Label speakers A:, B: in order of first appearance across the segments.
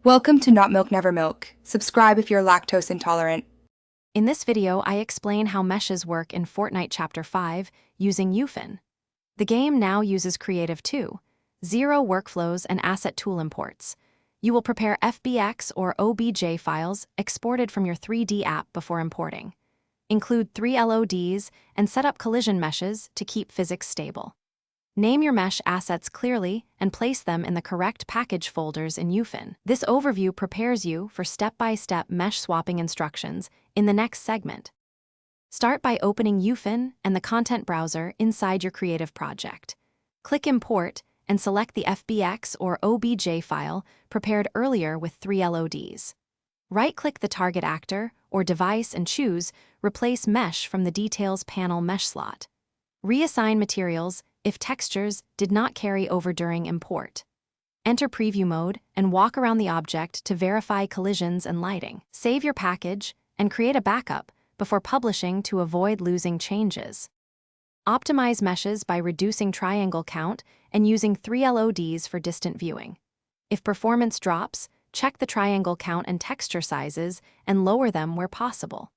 A: Welcome to Not Milk Never Milk. Subscribe if you're lactose intolerant.
B: In this video, I explain how meshes work in Fortnite Chapter 5 using UFIN. The game now uses Creative 2, Zero workflows and asset tool imports. You will prepare FBX or OBJ files exported from your 3D app before importing. Include 3 LODs and set up collision meshes to keep physics stable. Name your mesh assets clearly and place them in the correct package folders in UFIN. This overview prepares you for step-by-step mesh swapping instructions in the next segment. Start by opening UFIN and the content browser inside your creative project. Click Import and select the FBX or OBJ file prepared earlier with 3 LODs. Right-click the target actor or device and choose Replace Mesh from the Details panel mesh slot. Reassign materials if textures did not carry over during import. Enter preview mode and walk around the object to verify collisions and lighting. Save your package and create a backup before publishing to avoid losing changes. Optimize meshes by reducing triangle count and using 3 LODs for distant viewing. If performance drops, check the triangle count and texture sizes and lower them where possible.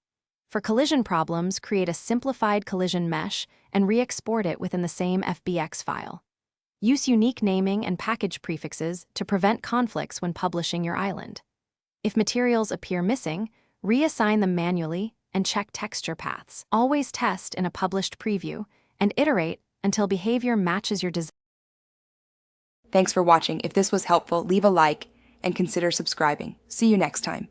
B: For collision problems, create a simplified collision mesh and re-export it within the same FBX file. Use unique naming and package prefixes to prevent conflicts when publishing your island. If materials appear missing, reassign them manually and check texture paths. Always test in a published preview and iterate until behavior matches your design.
A: Thanks for watching. If this was helpful, leave a like and consider subscribing. See you next time.